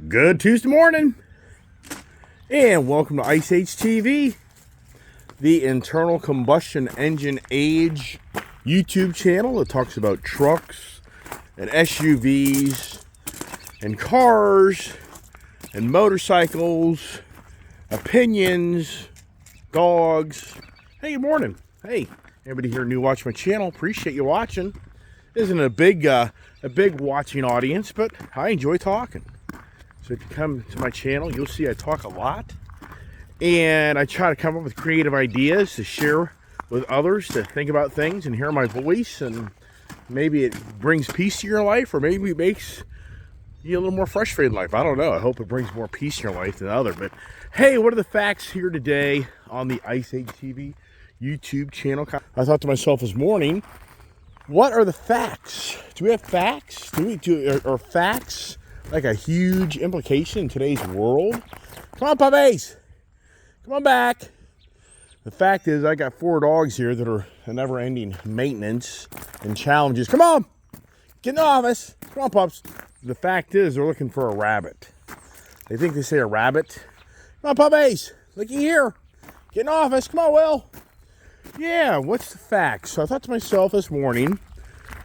Good Tuesday morning, and welcome to Ice Age TV, the internal combustion engine age YouTube channel that talks about trucks and SUVs and cars and motorcycles, opinions, dogs. Hey, good morning. Hey, everybody here new watch my channel. Appreciate you watching. Isn't a big watching audience, but I enjoy talking. So if you come to my channel, you'll see I talk a lot. And I try to come up with creative ideas to share with others, to think about things and hear my voice. And maybe it brings peace to your life, or maybe it makes you a little more frustrated in life. I don't know. I hope it brings more peace in your life than other. But hey, what are the facts here today on the Ice Age TV YouTube channel? I thought to myself this morning, what are the facts? Do we have facts? Are facts like a huge implication in today's world? Come on, puppies. Come on back. The fact is, I got 4 dogs here that are a never-ending maintenance and challenges. Come on. Get in the office. Come on, pups. The fact is, they're looking for a rabbit. They think they say a rabbit. Come on, puppies. Looky here. Get in the office. Come on, Will. Yeah, what's the facts? So I thought to myself this morning,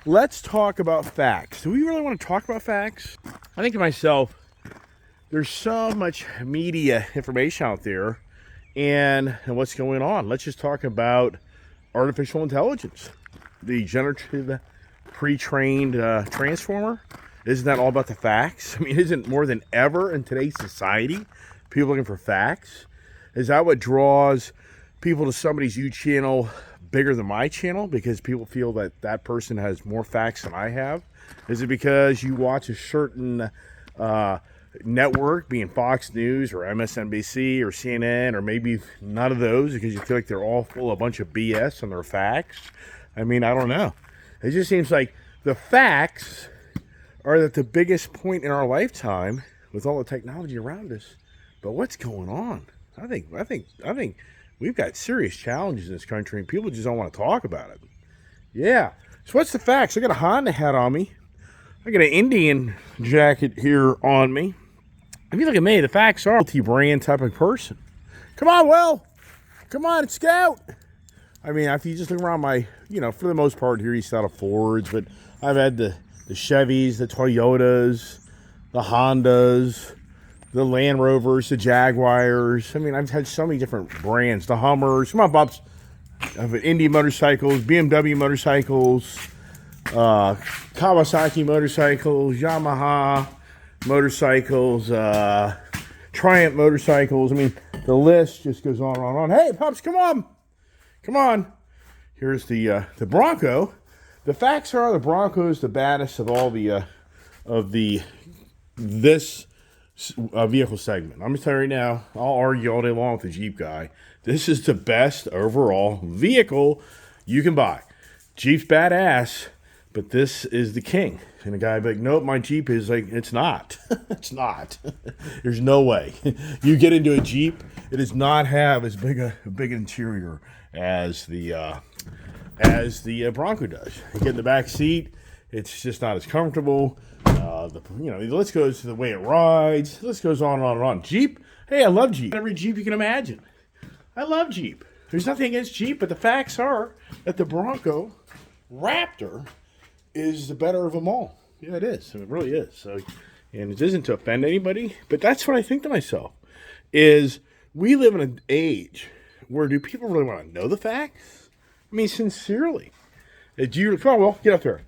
let's talk about facts. Do we really want to talk about facts? I think to myself, there's so much media information out there and what's going on. Let's just talk about artificial intelligence. The generative pre-trained transformer. Isn't that all about the facts? I mean, isn't more than ever in today's society people looking for facts? Is that what draws people to somebody's YouTube channel bigger than my channel, because people feel that that person has more facts than I have? Is it because you watch a certain network, being Fox News or MSNBC or CNN, or maybe none of those, because you feel like they're all full of a bunch of BS and their facts? I mean, I don't know. It just seems like the facts are at the biggest point in our lifetime with all the technology around us. But what's going on? I think we've got serious challenges in this country, and people just don't want to talk about it. Yeah. So what's the facts? I got a Honda hat on me. I got an Indian jacket here on me. If you look at me, the facts are multi-brand type of person. Come on, Will. Come on, Scout. I mean, if you just look around my, for the most part here, you see a lot of Fords, but I've had the Chevys, the Toyotas, the Hondas, the Land Rovers, the Jaguars. I mean, I've had so many different brands. The Hummers. Come on, Bubs. I've had Indy motorcycles, BMW motorcycles, Kawasaki motorcycles, Yamaha motorcycles, Triumph motorcycles. I mean, the list just goes on and on. Hey, pups, come on. Come on. Here's the Bronco. The facts are the Bronco is the baddest of all this vehicle segment. I'm going to tell you right now, I'll argue all day long with the Jeep guy. This is the best overall vehicle you can buy. Jeep's badass, but this is the king. And the guy would be like, nope, my Jeep is like, it's not. It's not. There's no way. You get into a Jeep, it does not have as big a big interior as the Bronco does. You get in the back seat, it's just not as comfortable. The list goes to the way it rides. The list goes on and on and on. Jeep, hey, I love Jeep. Every Jeep you can imagine. I love Jeep. There's nothing against Jeep, but the facts are that the Bronco Raptor is the better of them all. Yeah, it is. It really is. So, and it isn't to offend anybody, but that's what I think to myself, is we live in an age where do people really want to know the facts? I mean, sincerely. Come on, Will, get up there.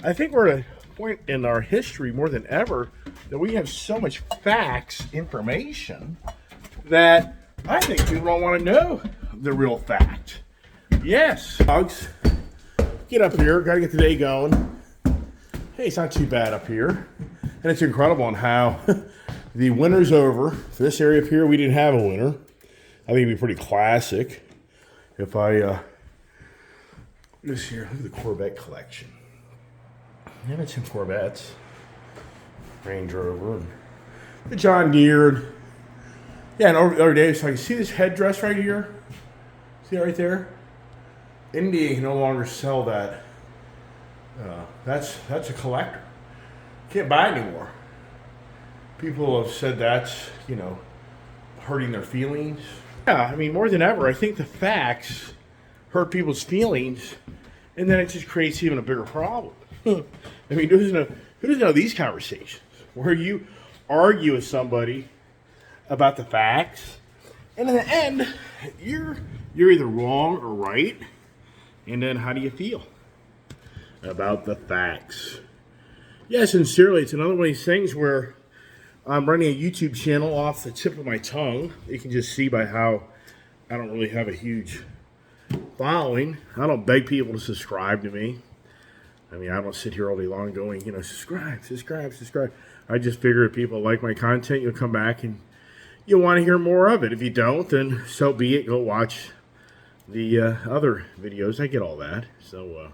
I think we're at a point in our history more than ever that we have so much facts, information, that I think people don't want to know the real fact. Yes. Dogs, get up here. Got to get the day going. Hey, it's not too bad up here. And it's incredible on how the winter's over. For this area up here, we didn't have a winter. I think it'd be pretty classic if I this here. Look at the Corvette collection. I have some Corvettes, Range Rover, and the John Deere. Yeah, and the other day, so I can see this headdress right here. See it right there? India can no longer sell that. That's a collector. Can't buy it anymore. People have said that's, hurting their feelings. Yeah, I mean, more than ever, I think the facts hurt people's feelings, and then it just creates even a bigger problem. I mean, who doesn't know these conversations where you argue with somebody about the facts, and in the end, you're either wrong or right, and then how do you feel about the facts? Yeah, sincerely, it's another one of these things where I'm running a YouTube channel off the tip of my tongue. You can just see by how I don't really have a huge following. I don't beg people to subscribe to me. I mean, I don't sit here all day long going, subscribe. I just figure if people like my content, you'll come back and you'll want to hear more of it. If you don't, then so be it. Go watch the other videos. I get all that. So,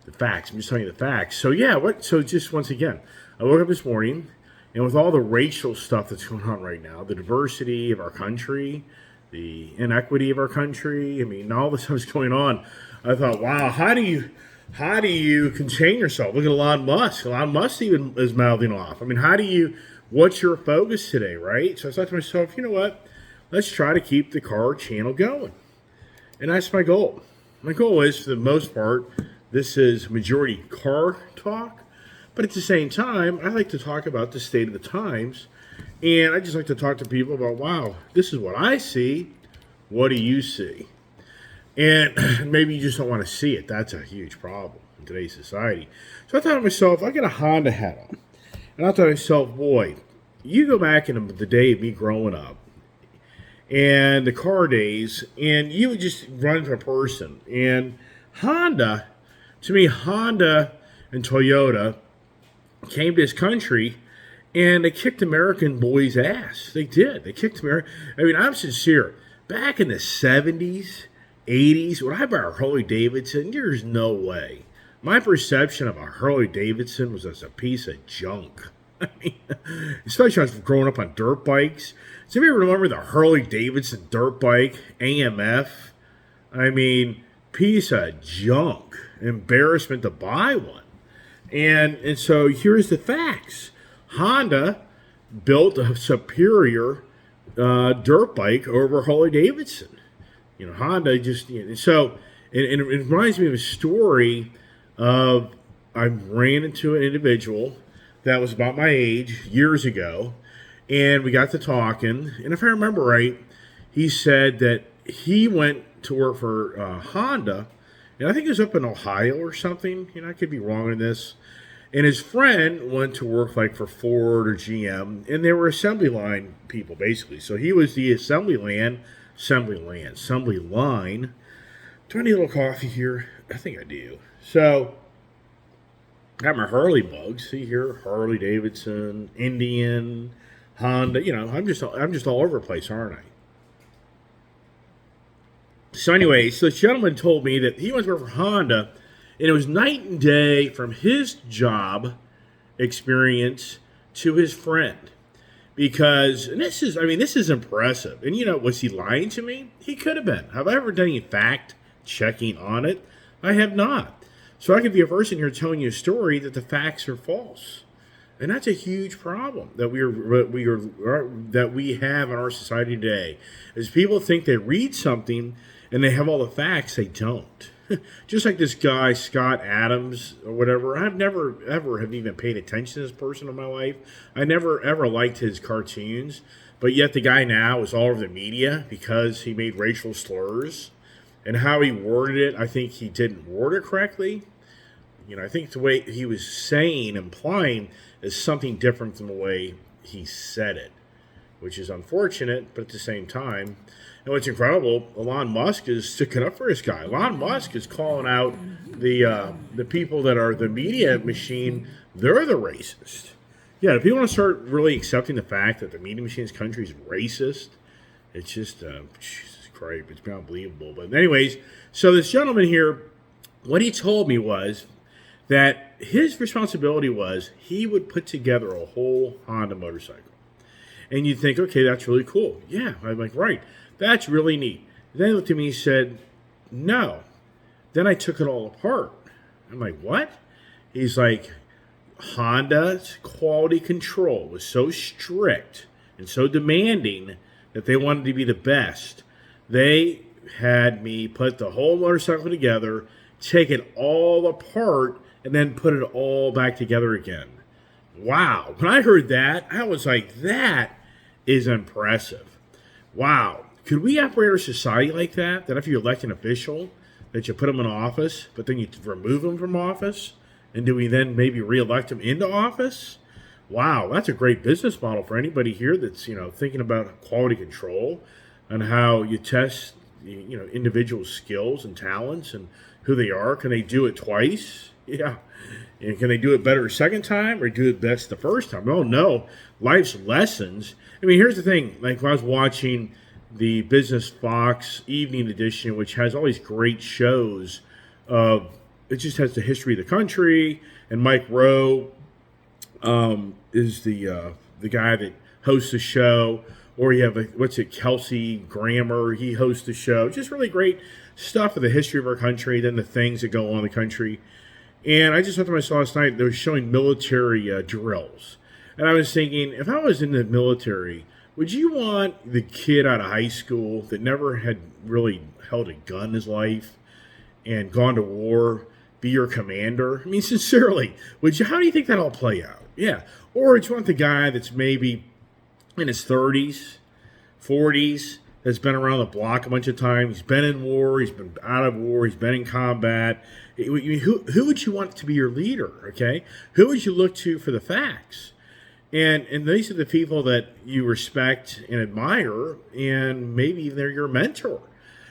the facts. I'm just telling you the facts. So, yeah, so just once again, I woke up this morning, and with all the racial stuff that's going on right now, the diversity of our country, the inequity of our country, I mean, all this stuff is going on. I thought, wow, how do you contain yourself? Look at Elon Musk. Elon Musk even is mouthing off. I mean, what's your focus today, right? So I thought to myself, you know what? Let's try to keep the car channel going. And that's my goal. My goal is, for the most part, this is majority car talk. But at the same time, I like to talk about the state of the times. And I just like to talk to people about, wow, this is what I see. What do you see? And maybe you just don't want to see it. That's a huge problem in today's society. So I thought to myself, I got a Honda hat on. And I thought to myself, boy, you go back in the day of me growing up and the car days, and you would just run into a person. And Honda, to me, Honda and Toyota came to this country, and they kicked American boys' ass. They did. They kicked America. I mean, I'm sincere. Back in the 70s, 80s, when I bought a Harley Davidson, there's no way. My perception of a Harley Davidson was as a piece of junk. I mean, especially when I was growing up on dirt bikes. So if you remember the Harley Davidson dirt bike, AMF, I mean, piece of junk. Embarrassment to buy one. And so here's the facts. Honda built a superior dirt bike over Harley Davidson. Honda just, so it reminds me of a story of, I ran into an individual that was about my age years ago, and we got to talking, and if I remember right, he said that he went to work for Honda, and I think it was up in Ohio or something. I could be wrong on this. And his friend went to work for Ford or GM, and they were assembly line people, basically. So he was the assembly line. Do I need a little coffee here? I think I do. So, got my Harley bugs. See here, Harley Davidson, Indian, Honda. I'm just all over the place, aren't I? So anyway, so this gentleman told me that he went to work for Honda, and it was night and day from his job experience to his friend. Because, and this is impressive. And was he lying to me? He could have been. Have I ever done any fact checking on it? I have not. So I could be a person here telling you a story that the facts are false. And that's a huge problem that we have in our society today. Is people think they read something and they have all the facts. They don't. Just like this guy, Scott Adams, or whatever. I've never, ever have even paid attention to this person in my life. I never, ever liked his cartoons. But yet the guy now is all over the media because he made racial slurs. And how he worded it, I think he didn't word it correctly. I think the way he was saying, implying, is something different than the way he said it. Which is unfortunate, but at the same time, and what's incredible, Elon Musk is sticking up for this guy. Elon Musk is calling out the people that are the media machine. They're the racist. Yeah, if people want to start really accepting the fact that the media machine's country is racist, it's just, Jesus Christ, it's unbelievable. But anyways, so this gentleman here, what he told me was that his responsibility was he would put together a whole Honda motorcycle. And you'd think, okay, that's really cool. Yeah, I'm like, right. That's really neat. Then he looked at me and said, no. Then I took it all apart. I'm like, what? He's like, Honda's quality control was so strict and so demanding that they wanted to be the best. They had me put the whole motorcycle together, take it all apart, and then put it all back together again. Wow. When I heard that, I was like, that is impressive. Wow. Could we operate our society like that? That if you elect an official, that you put them in office, but then you remove them from office? And do we then maybe re-elect them into office? Wow, that's a great business model for anybody here that's, thinking about quality control and how you test, individual skills and talents and who they are. Can they do it twice? Yeah. And can they do it better a second time or do it best the first time? Oh, no. Life's lessons. I mean, here's the thing. Like when I was watching the Business Fox Evening Edition, which has all these great shows it just has the history of the country, and Mike Rowe is the guy that hosts the show, or you have Kelsey Grammer, he hosts the show. Just really great stuff of the history of our country, then the things that go on in the country. And I just thought to myself last night, they were showing military drills, and I was thinking, if I was in the military, would you want the kid out of high school that never had really held a gun in his life and gone to war be your commander? I mean, sincerely, how do you think that'll play out? Yeah. Or do you want the guy that's maybe in his 30s, 40s, that's been around the block a bunch of times, he's been in war, he's been out of war, he's been in combat. Who would you want to be your leader, okay? Who would you look to for the facts? And these are the people that you respect and admire, and maybe they're your mentor.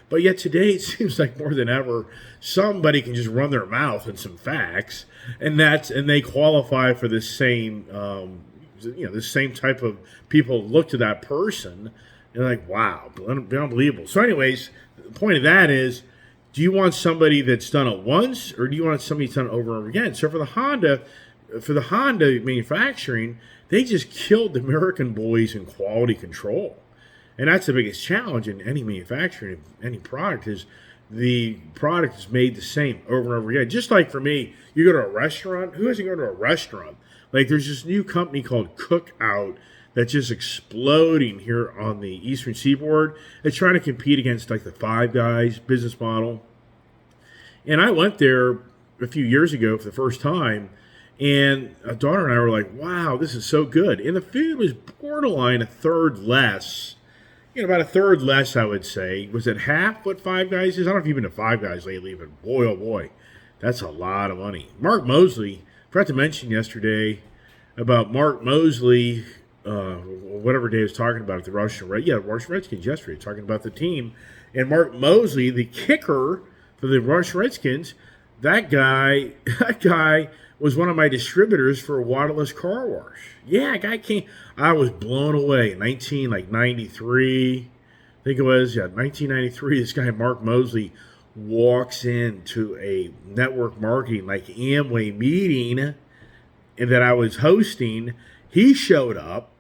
But yet today, it seems like more than ever, somebody can just run their mouth and some facts, and they qualify for this same, this same type of people look to that person, and they're like, wow, unbelievable. So, anyways, the point of that is, do you want somebody that's done it once, or do you want somebody that's done it over and over again? So for the Honda manufacturing, they just killed the American boys in quality control. And that's the biggest challenge in any manufacturing of any product is the product is made the same over and over again. Just like for me, you go to a restaurant. Who doesn't go to a restaurant? Like there's this new company called Cookout that's just exploding here on the Eastern Seaboard. It's trying to compete against like the Five Guys business model. And I went there a few years ago for the first time, and a daughter and I were like, wow, this is so good. And the food was borderline a third less. About a third less, I would say. Was it half what Five Guys is? I don't know if you've been to Five Guys lately, but boy, oh boy, that's a lot of money. Mark Moseley, forgot to mention yesterday about Mark Moseley, whatever day he was talking about at the Washington Redskins yesterday, talking about the team. And Mark Moseley, the kicker for the Washington Redskins, that guy was one of my distributors for Waterless Car Wash. Yeah, guy came. I was blown away. 1993, I think it was. Yeah, 1993. This guy Mark Moseley walks into a network marketing like Amway meeting that I was hosting. He showed up,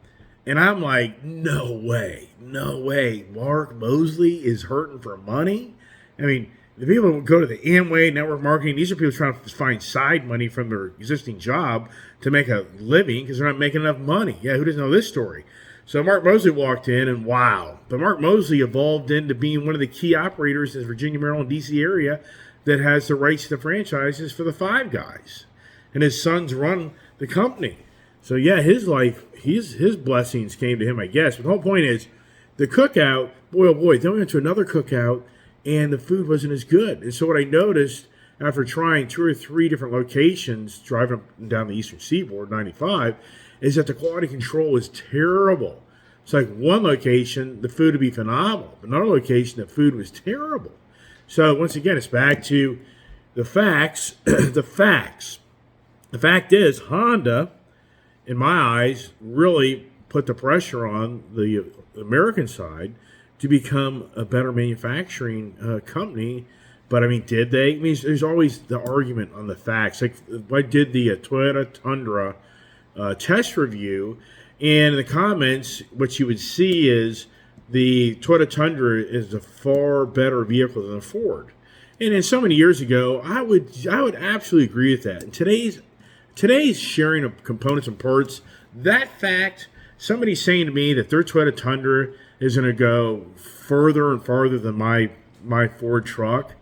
and I'm like, no way. Mark Moseley is hurting for money. I mean, the people who go to the Amway network marketing, these are people trying to find side money from their existing job to make a living because they're not making enough money. Yeah, who doesn't know this story? So Mark Moseley walked in, and wow. But Mark Moseley evolved into being one of the key operators in the Virginia, Maryland, D.C. area that has the rights to the franchises for the Five Guys. And his sons run the company. So, yeah, his life, his blessings came to him, I guess. But the whole point is, the cookout, boy, oh boy, then we went to another cookout, and the food wasn't as good. And so what I noticed after trying 2 or 3 different locations, driving up and down the Eastern Seaboard, 95, is that the quality control was terrible. It's like one location, the food would be phenomenal. But another location, the food was terrible. So once again, it's back to the facts. The facts. The fact is, Honda, in my eyes, really put the pressure on the American side to become a better manufacturing company. But, I mean, did they? I mean, there's always the argument on the facts. Like, I did the Toyota Tundra test review, and in the comments, what you would see is the Toyota Tundra is a far better vehicle than the Ford. And then so many years ago, I would absolutely agree with that. In today's sharing of components and parts, that fact, somebody saying to me that their Toyota Tundra is going to go further and farther than my Ford truck,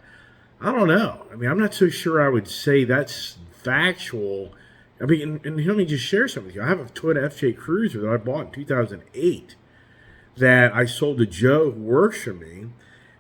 I don't know. I mean, I'm not so sure I would say that's factual. I mean, and let me just share something with you. I have a Toyota FJ Cruiser that I bought in 2008 that I sold to Joe, who works for me,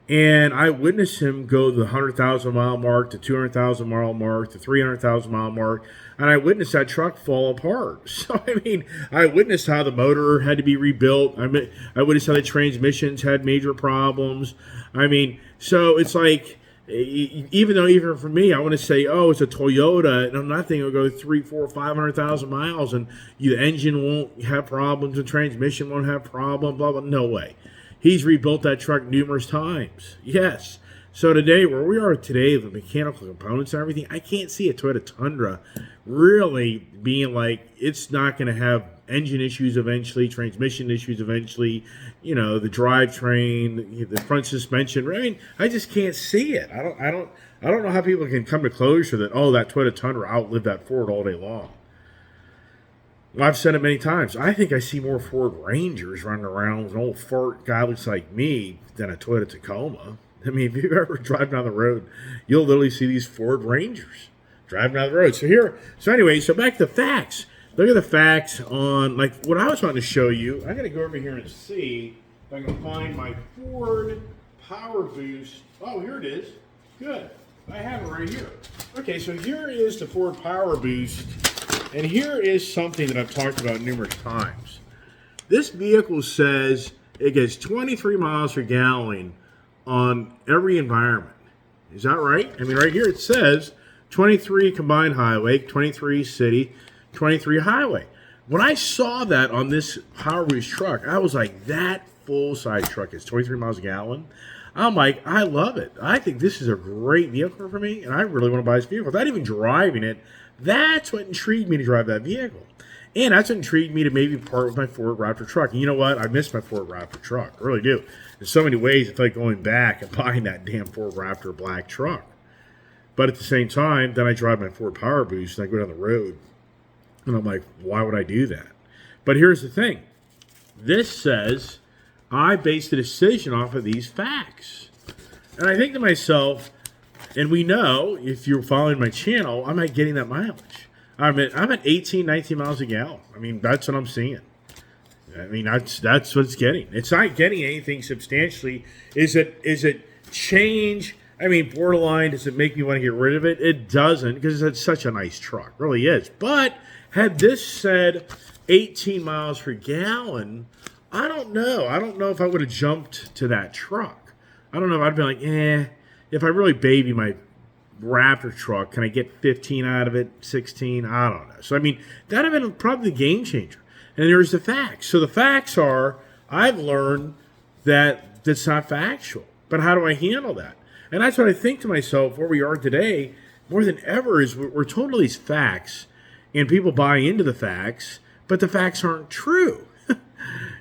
and I witnessed him go the 100,000 mile mark, the 200,000 mile mark, the 300,000 mile mark, and I witnessed that truck fall apart. So, I mean, I witnessed how the motor had to be rebuilt. I witnessed how the transmissions had major problems. I mean, so it's like, even for me, I want to say, oh, it's a Toyota, and I'm not thinking it'll go 300, 400, 500,000 miles, and the engine won't have problems, the transmission won't have problems, blah, blah. No way. He's rebuilt that truck numerous times. Yes. So today, where we are today, the mechanical components and everything, I can't see a Toyota Tundra really being like, it's not going to have engine issues eventually, transmission issues eventually, the drivetrain, the front suspension. I mean, I just can't see it. I don't know how people can come to closure that, oh, that Toyota Tundra outlived that Ford all day long. Well, I've said it many times. I think I see more Ford Rangers running around with an old fart guy looks like me than a Toyota Tacoma. I mean, if you ever drive down the road, you'll literally see these Ford Rangers driving down the road. So back to the facts. Look at the facts on, like, what I was wanting to show you. I'm going to go over here and see if I can find my Ford Power Boost. Oh, here it is. Good. I have it right here. Okay, so here is the Ford Power Boost. And here is something that I've talked about numerous times. This vehicle says it gets 23 miles per gallon on every environment. Is that right? I mean, right here it says 23 combined highway, 23 city, 23 highway. When I saw that on this Power Boost truck, I was like, that full-size truck is 23 miles a gallon. I'm like, I love it. I think this is a great vehicle for me, and I really want to buy this vehicle. Without even driving it, that's what intrigued me to drive that vehicle. And that's what intrigued me to maybe part with my Ford Raptor truck. And you know what? I miss my Ford Raptor truck. I really do. In so many ways, it's like going back and buying that damn Ford Raptor black truck. But at the same time, then I drive my Ford Power Boost and I go down the road. And I'm like, why would I do that? But here's the thing. This says I based the decision off of these facts. And I think to myself, and we know, if you're following my channel, I'm not getting that mileage. I'm at 18, 19 miles a gallon. I mean, that's what I'm seeing. I mean, that's what it's getting. It's not getting anything substantially. Is it change? I mean, borderline, does it make me want to get rid of it? It doesn't, because it's such a nice truck. It really is. But had this said 18 miles per gallon, I don't know. I don't know if I would have jumped to that truck. I don't know if I'd be like, if I really baby my Raptor truck, can I get 15 out of it, 16? I don't know. So, I mean, that would have been probably the game changer. And there's the facts. So the facts are, I've learned that that's not factual. But how do I handle that? And that's what I think to myself, where we are today, more than ever, is we're told all these facts, and people buy into the facts, but the facts aren't true.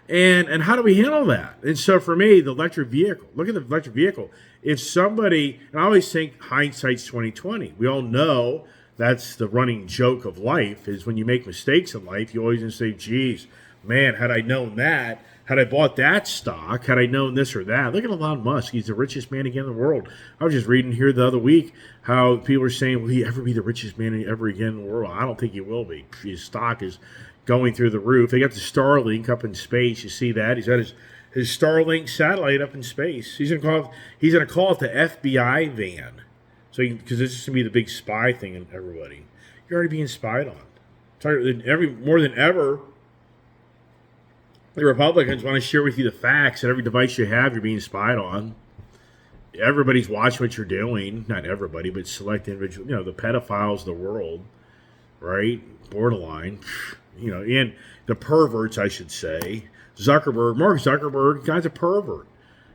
And how do we handle that? And so for me, the electric vehicle, look at the electric vehicle. If somebody, and I always think hindsight's 20/20. We all know that's the running joke of life, is when you make mistakes in life, you always say, geez, man, had I known that, had I bought that stock, had I known this or that. Look at Elon Musk. He's the richest man again in the world. I was just reading here the other week how people are saying, will he ever be the richest man ever again in the world? I don't think he will be. His stock is going through the roof. They got the Starlink up in space. You see that? He's got his Starlink satellite up in space. He's gonna call it the FBI van. So because this is gonna be the big spy thing in everybody. You're already being spied on. More than ever, the Republicans want to share with you the facts that every device you have, you're being spied on. Everybody's watching what you're doing. Not everybody, but select individuals. The pedophiles of the world, right? Borderline. And the perverts, I should say. Mark Zuckerberg, guy's a pervert.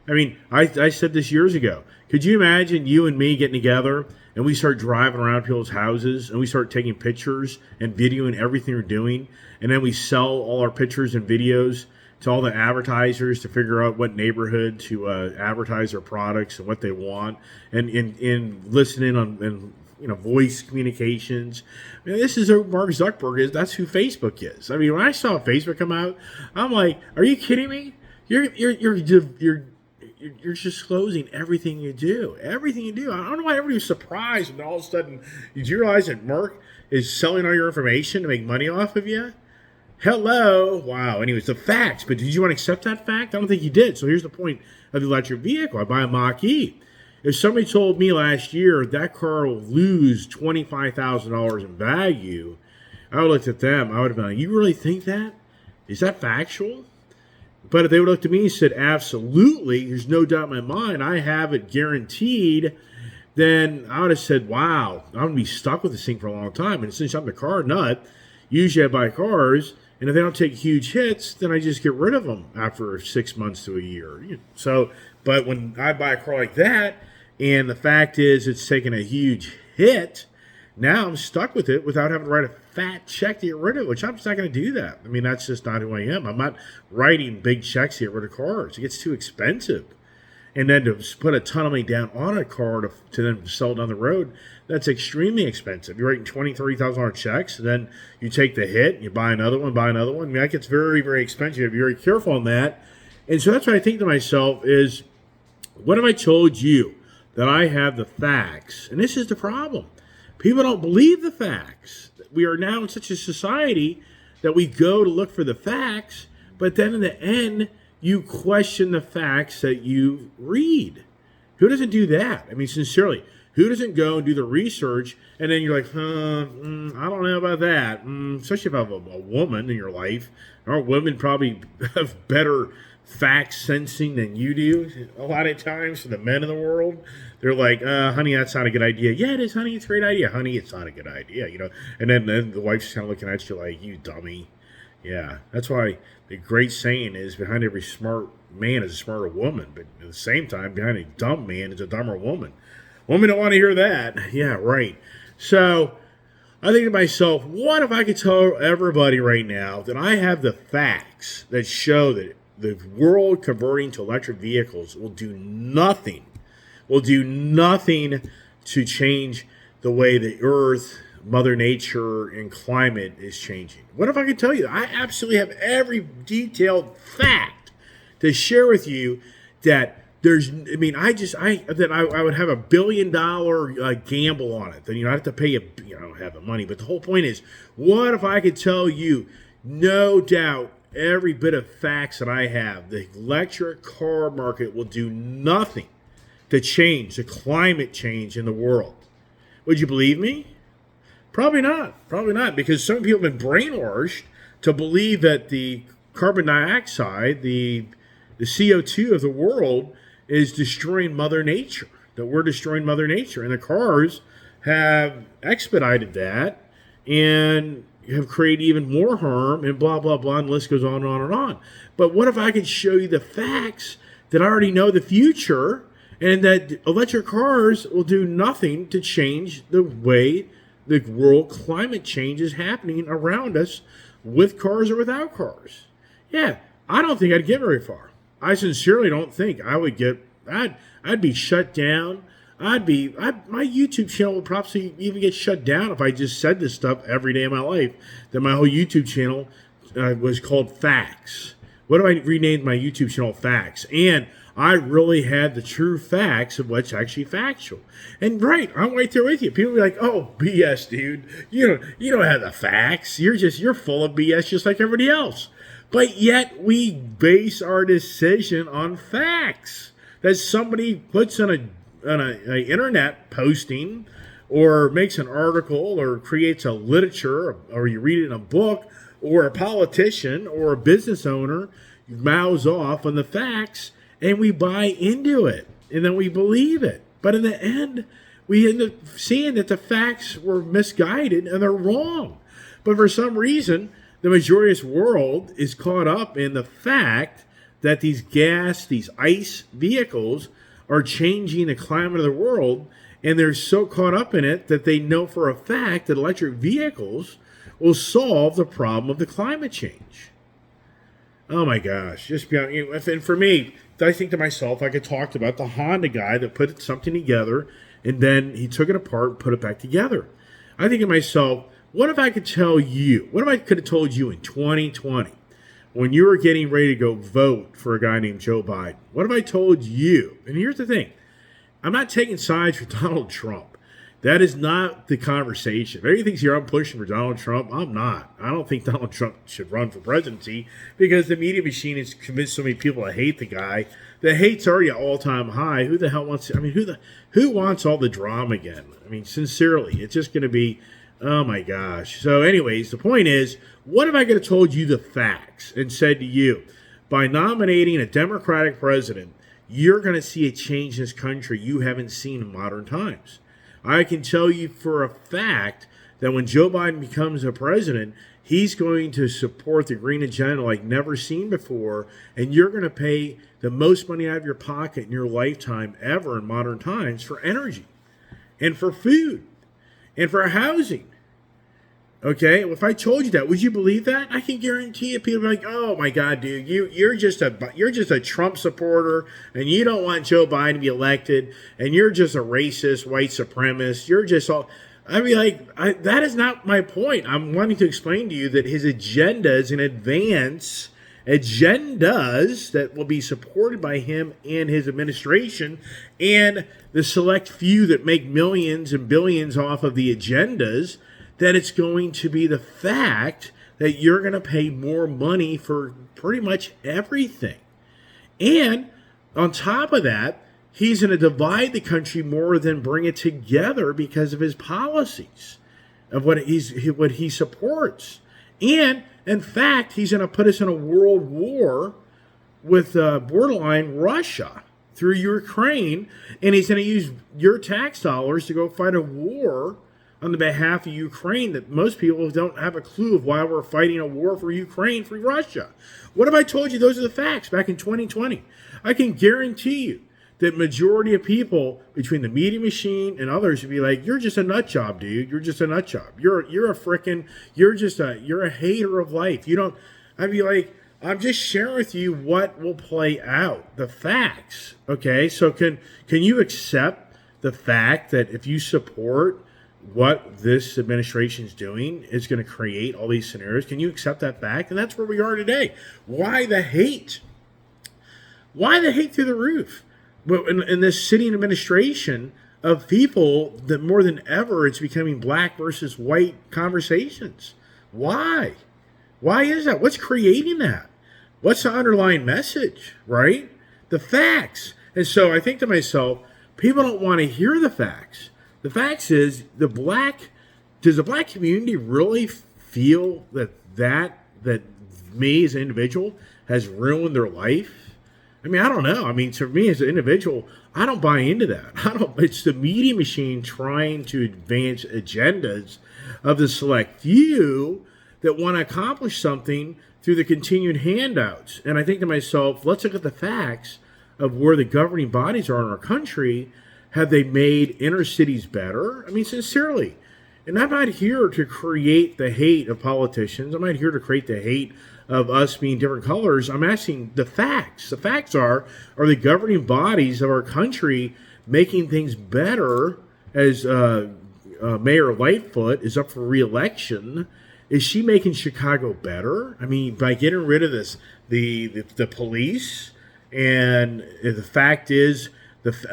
I mean, I said this years ago. Could you imagine you and me getting together and we start driving around people's houses and we start taking pictures and videoing everything we're doing, and then we sell all our pictures and videos to all the advertisers to figure out what neighborhood to advertise their products and what they want, and listening on and voice communications. I mean, this is who Mark Zuckerberg is. That's who Facebook is. I mean, when I saw Facebook come out, I'm like, are you kidding me? You're disclosing everything you do. Everything you do. I don't know why everybody was surprised when all of a sudden, did you realize that Mark is selling all your information to make money off of you? Hello. Wow. Anyways, the facts. But did you want to accept that fact? I don't think you did. So here's the point of the electric vehicle. I buy a Mach-E. If somebody told me last year that car will lose $25,000 in value, I would have looked at them. I would have been like, you really think that? Is that factual? But if they would have looked at me and said, absolutely, there's no doubt in my mind, I have it guaranteed, then I would have said, wow, I'm going to be stuck with this thing for a long time. And since I'm the car nut, usually I buy cars, and if they don't take huge hits, then I just get rid of them after 6 months to a year. So, but when I buy a car like that, and the fact is it's taken a huge hit, now I'm stuck with it without having to write a fat check to get rid of it, which I'm just not going to do that. I mean, that's just not who I am. I'm not writing big checks to get rid of cars. It gets too expensive. And then to put a ton of money down on a car to then sell it down the road, that's extremely expensive. You're writing $20,000, $30,000 checks, and then you take the hit, you buy another one. I mean, that gets very, very expensive. You have to be very careful on that. And so that's what I think to myself is, what have I told you? That I have the facts. And this is the problem. People don't believe the facts. We are now in such a society that we go to look for the facts, but then in the end, you question the facts that you read. Who doesn't do that? I mean, sincerely, who doesn't go and do the research and then you're like, I don't know about that. Especially if you have a woman in your life. Our women probably have better fact sensing than you do a lot of times. For the men in the world, they're like, honey, that's not a good idea. Yeah, it is, honey. It's a great idea. Honey, it's not a good idea, And then the wife's kind of looking at you like, you dummy. Yeah, that's why the great saying is behind every smart man is a smarter woman. But at the same time, behind a dumb man is a dumber woman. Women don't want to hear that. Yeah, right. So I think to myself, what if I could tell everybody right now that I have the facts that show that the world converting to electric vehicles will do nothing to change the way the earth, Mother Nature, and climate is changing. What if I could tell you? I absolutely have every detailed fact to share with you that I would have $1 billion gamble on it. Then I have to pay I don't have the money. But the whole point is, what if I could tell you, no doubt, every bit of facts that I have, the electric car market will do nothing to change the climate change in the world. Would you believe me? Probably not. Probably not, because some people have been brainwashed to believe that the carbon dioxide, the CO2 of the world is destroying Mother Nature, that we're destroying Mother Nature. And the cars have expedited that and have created even more harm and blah, blah, blah, and the list goes on and on and on. But what if I could show you the facts that I already know the future and that electric cars will do nothing to change the way the world climate change is happening around us with cars or without cars? Yeah, I don't think I'd get very far. I sincerely don't think I would get, I'd be shut down. My YouTube channel would probably even get shut down if I just said this stuff every day of my life. That my whole YouTube channel was called Facts. What if I renamed my YouTube channel Facts? And I really had the true facts of what's actually factual. And right, I'm right there with you. People be like, "Oh, BS, dude. You don't have the facts. You're full of BS, just like everybody else." But yet we base our decision on facts that somebody puts on a internet posting, or makes an article, or creates a literature, or you read it in a book, or a politician or a business owner mouths off on the facts, and we buy into it, and then we believe it. But in the end, we end up seeing that the facts were misguided and they're wrong. But for some reason, the majority of this world is caught up in the fact that these ICE vehicles are changing the climate of the world, and they're so caught up in it that they know for a fact that electric vehicles will solve the problem of the climate change. Oh my gosh. And for me, I think to myself, like I talked about, the Honda guy that put something together And then he took it apart and put it back together. I think to myself, what if I could tell you, what if I could have told you in 2020, when you were getting ready to go vote for a guy named Joe Biden, what if I told you, and here's the thing, I'm not taking sides for Donald Trump. That is not the conversation. If everybody thinks here I'm pushing for Donald Trump, I'm not. I don't think Donald Trump should run for presidency because the media machine has convinced so many people to hate the guy. The hate's already at all-time high. Who the hell wants? Who wants all the drama again? I mean, sincerely, it's just going to be, oh my gosh. So, anyways, the point is, what if I could have told you the facts and said to you, by nominating a Democratic president, you're going to see a change in this country you haven't seen in modern times. I can tell you for a fact that when Joe Biden becomes a president, he's going to support the green agenda like never seen before, and you're going to pay the most money out of your pocket in your lifetime ever in modern times for energy and for food and for housing. Okay, if I told you that, would you believe that? I can guarantee you, people are like, "Oh my God, dude, you're just a Trump supporter, and you don't want Joe Biden to be elected, and you're just a racist, white supremacist. You're just all." I'd be like, that is not my point. I'm wanting to explain to you that his agendas in advance, agendas that will be supported by him and his administration, and the select few that make millions and billions off of the agendas, that it's going to be the fact that you're going to pay more money for pretty much everything. And on top of that, he's going to divide the country more than bring it together because of his policies, of what he supports. And, in fact, he's going to put us in a world war with borderline Russia through Ukraine, and he's going to use your tax dollars to go fight a war on the behalf of Ukraine that most people don't have a clue of why we're fighting a war for Ukraine through Russia. What if I told you those are the facts back in 2020? I can guarantee you that majority of people between the media machine and others would be like, "You're just a nut job, dude. You're just a nut job. You're a hater of life. You don't." I'd be like, I'm just sharing with you what will play out, the facts. Okay, so can you accept the fact that if you support what this administration is doing, is going to create all these scenarios? Can you accept that fact? And that's where we are today. Why the hate? Why the hate through the roof? But in this sitting administration of people that more than ever, it's becoming black versus white conversations. Why? Why is that? What's creating that? What's the underlying message, right? The facts. And so I think to myself, people don't want to hear the facts. The facts is, does the black community really feel that me as an individual has ruined their life? I mean, I don't know. I mean, to me as an individual, I don't buy into that. It's the media machine trying to advance agendas of the select few that want to accomplish something through the continued handouts. And I think to myself, let's look at the facts of where the governing bodies are in our country. Have they made inner cities better? I mean, sincerely. And I'm not here to create the hate of politicians. I'm not here to create the hate of us being different colors. I'm asking the facts. The facts are the governing bodies of our country making things better? As Mayor Lightfoot is up for re-election, is she making Chicago better? I mean, by getting rid of the police, and the fact is,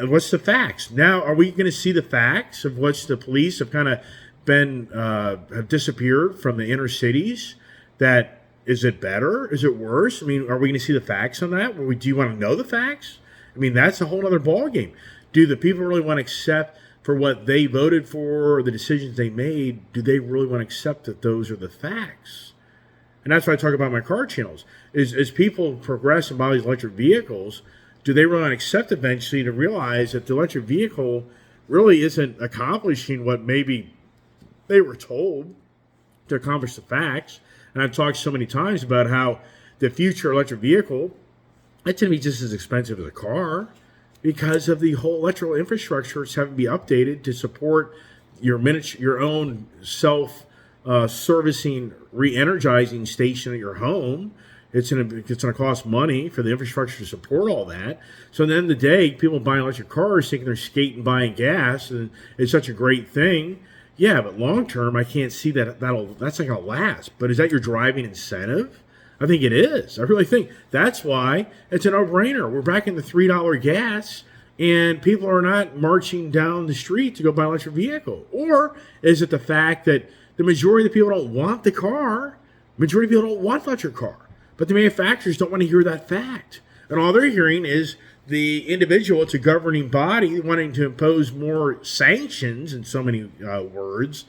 what's the facts? Now, are we going to see the facts of what's the police have kind of been have disappeared from the inner cities? That is it better? Is it worse? I mean, are we going to see the facts on that? Do you want to know the facts? I mean, that's a whole other ballgame. Do the people really want to accept for what they voted for, or the decisions they made? Do they really want to accept that those are the facts? And that's why I talk about my car channels. As people progress and buy these electric vehicles, do they really accept eventually to realize that the electric vehicle really isn't accomplishing what maybe they were told to accomplish the facts? And I've talked so many times about how the future electric vehicle, it's going to be just as expensive as a car because of the whole electrical infrastructure. It's having to be updated to support your own self servicing, re-energizing station at your home. It's going to cost money for the infrastructure to support all that. So at the end of the day, people buying electric cars thinking they're skating buying gas, and it's such a great thing. Yeah, but long term, I can't see that's not going to last. But is that your driving incentive? I think it is. I really think that's why it's a no-brainer. We're back in the $3 gas, and people are not marching down the street to go buy an electric vehicle. Or is it the fact that the majority of the people don't want the car? Majority of people don't want an electric car. But the manufacturers don't want to hear that fact. And all they're hearing is the individual, it's a governing body, wanting to impose more sanctions, in so many words,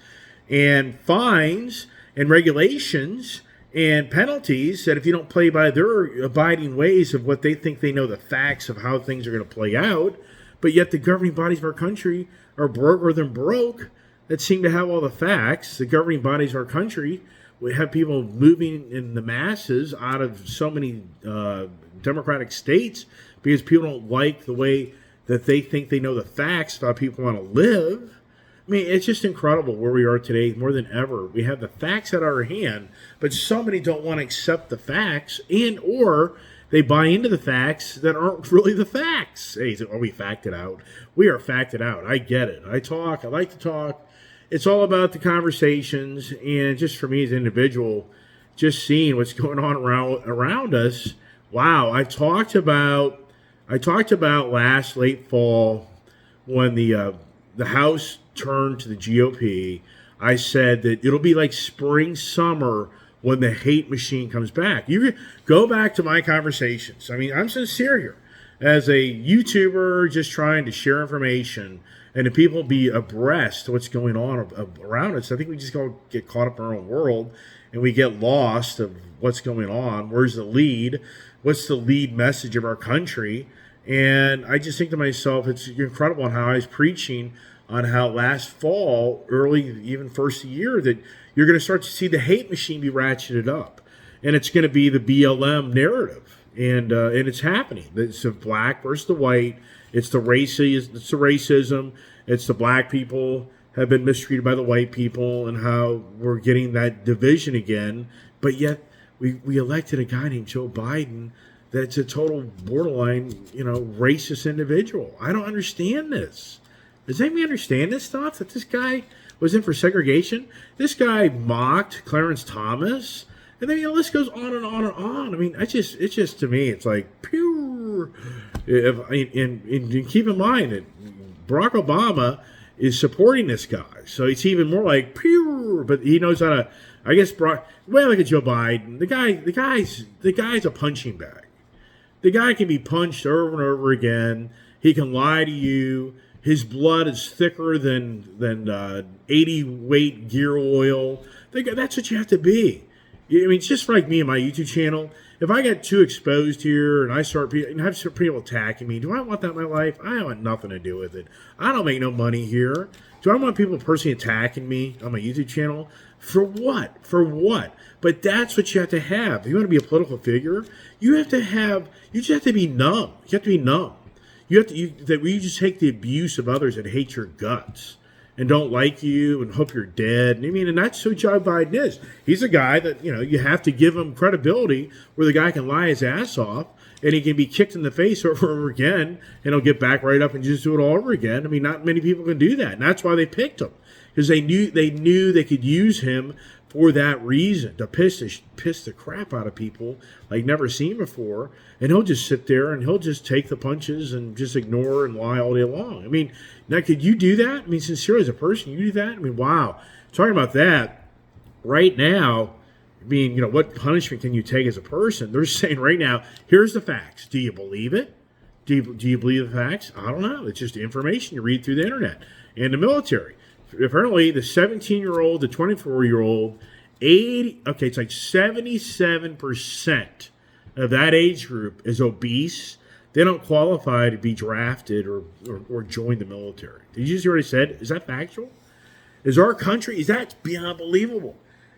and fines and regulations and penalties that if you don't play by their abiding ways of what they think they know the facts of how things are going to play out, but yet the governing bodies of our country are broker than broke that seem to have all the facts. The governing bodies of our country, we have people moving in the masses out of so many democratic states because people don't like the way that they think they know the facts about how people want to live. I mean, it's just incredible where we are today more than ever. We have the facts at our hand, but so many don't want to accept the facts, and or they buy into the facts that aren't really the facts. Hey, are we facted out? We are facted out. I get it. I like to talk. It's all about the conversations, and just for me as an individual, just seeing what's going on around us. Wow, I talked about last late fall when the House turned to the GOP. I said that it'll be like spring, summer when the hate machine comes back. You go back to my conversations. I mean, I'm sincere here. As a YouTuber just trying to share information and to people be abreast of what's going on around us, I think we just go get caught up in our own world and we get lost of what's going on. Where's the lead? What's the lead message of our country? And I just think to myself, it's incredible how I was preaching on how last fall, early, even first of the year, that you're going to start to see the hate machine be ratcheted up. And it's going to be the BLM narrative. And it's happening. It's the black versus the white. It's the racism. It's the black people have been mistreated by the white people and how we're getting that division again. But yet we elected a guy named Joe Biden that's a total borderline, racist individual. I don't understand this. Does anybody understand this stuff? That this guy was in for segregation? This guy mocked Clarence Thomas. And then, the list goes on and on and on. I mean, it's just to me, it's like, pure. And keep in mind that Barack Obama is supporting this guy. So it's even more like, pure. But he knows how to, I guess, like a Joe Biden. The guy's a punching bag. The guy can be punched over and over again. He can lie to you. His blood is thicker than 80 weight gear oil. That's what you have to be. I mean, it's just like me and my YouTube channel. If I get too exposed here and I start have some people attacking me, do I want that in my life? I want nothing to do with it. I don't make no money here. Do I want people personally attacking me on my YouTube channel? For what? For what? But that's what you have to have. If you want to be a political figure, you just have to be numb. You have to be numb. You just take the abuse of others that hate your guts and don't like you and hope you're dead. And that's who Joe Biden is. He's a guy that, you have to give him credibility where the guy can lie his ass off and he can be kicked in the face over and over again and he'll get back right up and just do it all over again. I mean, not many people can do that. And that's why they picked him, because they knew they could use him for that reason, to piss the crap out of people like never seen before. And he'll just sit there and he'll just take the punches and just ignore and lie all day long. I mean, now could you do that? I mean, sincerely, as a person, you do that? I mean, wow. Talking about that, right now, what punishment can you take as a person? They're saying right now, here's the facts. Do you believe it? Do you believe the facts? I don't know. It's just information you read through the internet. And the military. Apparently, the 17-year-old, the 24-year-old, it's like 77% of that age group is obese. They don't qualify to be drafted or join the military. Did you just already said? Is that factual? Is our country, is that beyond believable?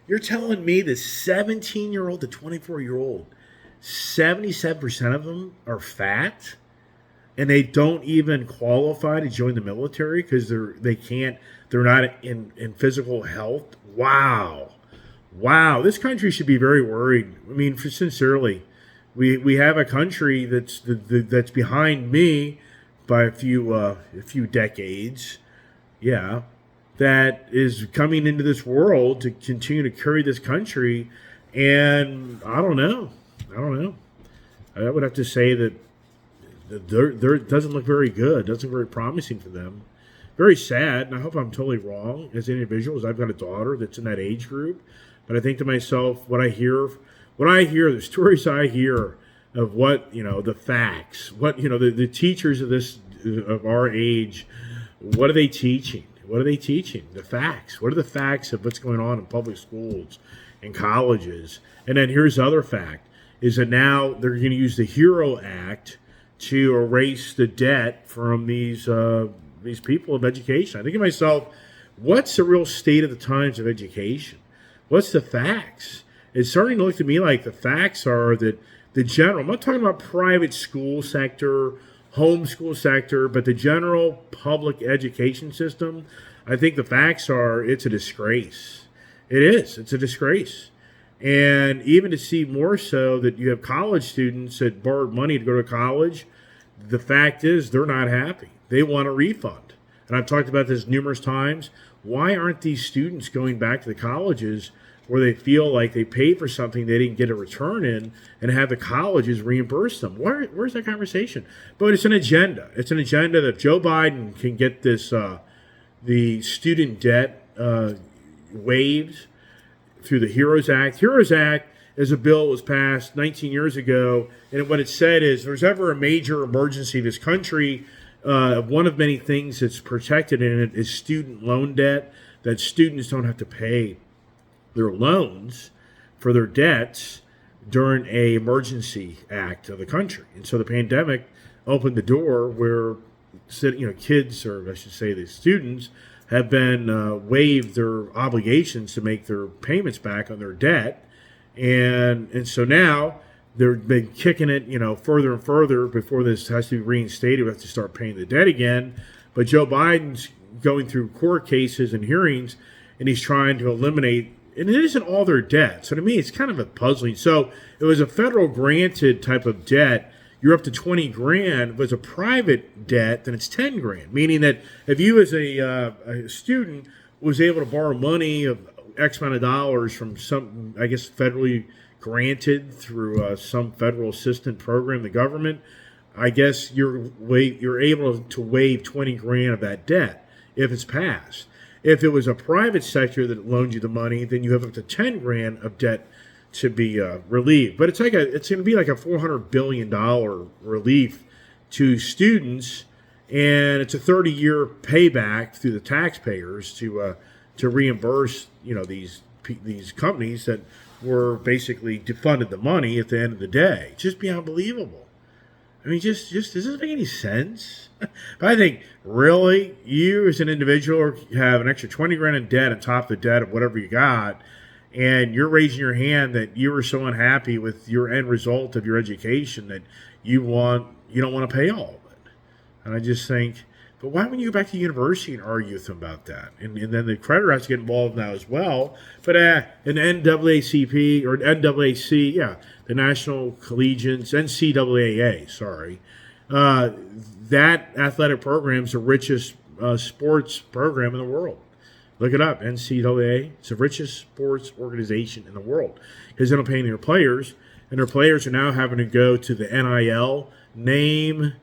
You're telling me the 17-year-old to 24-year-old, 77% of them are fat, and they don't even qualify to join the military because they're not in physical health Wow. Wow. This country should be very worried. I mean, sincerely, we have a country that's behind me by a few decades. Yeah. That is coming into this world to continue to carry this country. And I don't know. I would have to say that it doesn't look very good. It doesn't look very promising for them. Very sad, and I hope I'm totally wrong as individuals. I've got a daughter that's in that age group, but I think to myself, what I hear, the stories I hear of what, the facts, what, the teachers of our age, what are they teaching? What are they teaching? The facts. What are the facts of what's going on in public schools and colleges? And then here's the other fact, is that now they're going to use the HERO Act to erase the debt from these people of education. I think to myself, what's the real state of the times of education? What's the facts? It's starting to look to me like the facts are that the general, I'm not talking about private school sector, homeschool sector, but the general public education system, I think the facts are it's a disgrace. It is. It's a disgrace. And even to see more so that you have college students that borrowed money to go to college, the fact is they're not happy. They want a refund. And I've talked about this numerous times. Why aren't these students going back to the colleges where they feel like they paid for something they didn't get a return in and have the colleges reimburse them? Where's that conversation? But it's an agenda. It's an agenda that Joe Biden can get this the student debt waived through the HEROES Act. HEROES Act is a bill that was passed 19 years ago, and what it said is if there's ever a major emergency in this country, one of many things that's protected in it is student loan debt, that students don't have to pay their loans for their debts during a emergency act of the country. And so the pandemic opened the door where kids, or I should say the students, have been waived their obligations to make their payments back on their debt. And so now they've been kicking it, further and further before this has to be reinstated. We have to start paying the debt again. But Joe Biden's going through court cases and hearings, and he's trying to eliminate, and it isn't all their debt. So to me, it's kind of a puzzling. So it was a federal granted type of debt. You're up to 20 grand. If it was a private debt, then it's 10 grand. Meaning that if you as a student was able to borrow money of X amount of dollars from some, I guess, federally granted through some federal assistance program, the government, I guess you're able to waive 20 grand of that debt if it's passed. If it was a private sector that loaned you the money, then you have up to 10 grand of debt to be relieved. But it's going to be like a $400 billion relief to students, and it's a 30-year payback through the taxpayers to reimburse these companies that were basically defunded the money at the end of the day. Just be unbelievable. I mean, just does this make any sense? But I think, really, you as an individual have an extra 20 grand in debt on top of the debt of whatever you got, and you're raising your hand that you were so unhappy with your end result of your education that you don't want to pay all of it. And I just think, but why wouldn't you go back to university and argue with them about that? And then the creditor has to get involved now as well. But an NAACP or NAAC, the National Collegians, NCAA, sorry, that athletic program is the richest sports program in the world. Look it up, NCAA. It's the richest sports organization in the world because they don't pay their players, and their players are now having to go to the NIL, name,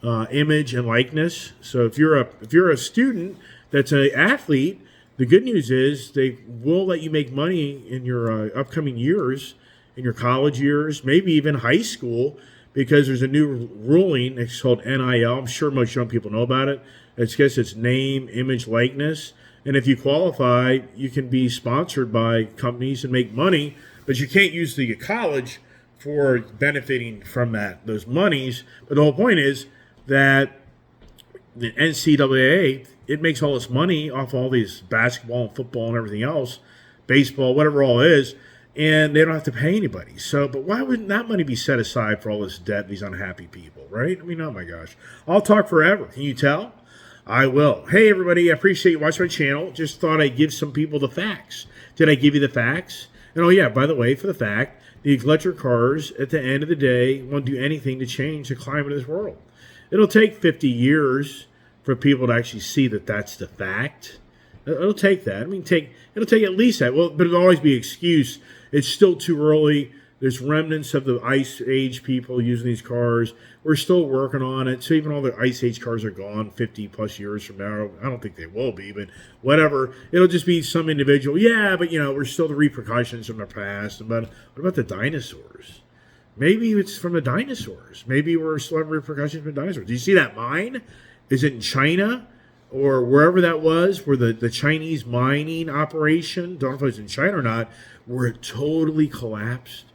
image, and likeness. So if you're a student that's an athlete, the good news is they will let you make money in your upcoming years, in your college years, maybe even high school, because there's a new ruling. It's called NIL. I'm sure most young people know about it. It's name, image, likeness. And if you qualify, you can be sponsored by companies and make money, but you can't use the college for benefiting from those monies. But the whole point is that the NCAA, it makes all this money off all these basketball and football and everything else, baseball, whatever all is, and they don't have to pay anybody. So, but why wouldn't that money be set aside for all this debt, these unhappy people, right? I mean, oh my gosh. I'll talk forever. Can you tell? I will. Hey, everybody, I appreciate you watching my channel. Just thought I'd give some people the facts. Did I give you the facts? And oh yeah, by the way, for the fact, the electric cars at the end of the day won't do anything to change the climate of this world. It'll take 50 years for people to actually see that that's the fact. It'll take that. I mean, it'll take at least that. Well, but it'll always be an excuse. It's still too early. There's remnants of the Ice Age people using these cars. We're still working on it. So even all the Ice Age cars are gone 50 plus years from now. I don't think they will be, but whatever. It'll just be some individual. Yeah, but we're still the repercussions from the past. But what about the dinosaurs? Maybe it's from the dinosaurs. Maybe we're still having repercussions from dinosaurs. Do you see that mine? Is it in China or wherever that was, where the Chinese mining operation, don't know if it was in China or not, where it totally collapsed?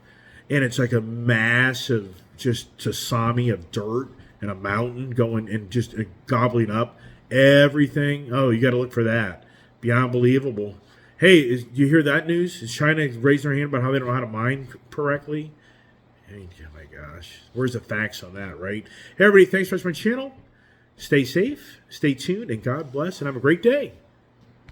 And it's like a massive just tsunami of dirt and a mountain going and just gobbling up everything. Oh, you got to look for that. Beyond believable. Hey, do you hear that news? Is China raising their hand about how they don't know how to mine correctly? I mean, oh my gosh. Where's the facts on that, right? Hey, everybody, thanks for watching my channel. Stay safe, stay tuned, and God bless, and have a great day.